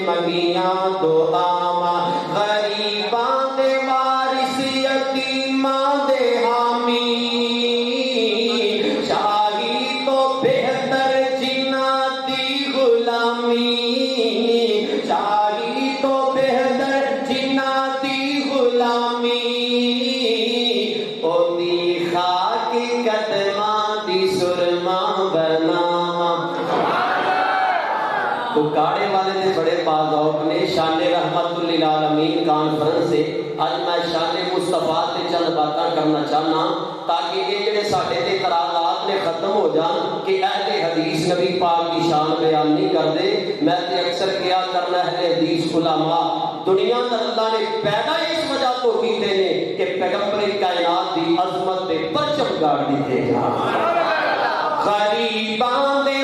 مدینہ تو آما غریباں دے وارث یتیماں دے حامی شاہی تو بہتر جنہاں دی غلامی شاہی تو بہتر جنہاں دی غلامی او دی خاک قدماں دی سرما بناواں کاڑے والے نے بڑے باذوق نے شان رحمت للعالمین کانفرنس سے آج میں شان مصطفیٰ تے چند باتاں کرنا چاہنا تاکہ یہ جڑے ساڈے تے اعتراضات نے ختم ہو جان کہ اہل حدیث نبی پاک کی شان بیان نہیں کرتے. میں تے اکثر کیا کرنا اہل حدیث علماء دنیا تے اللہ نے پیدا اس وجہ تو کیتے نے کہ پیغمبر کائنات دی عظمت تے پرچم گاڑ دیتے جان. غریباں دے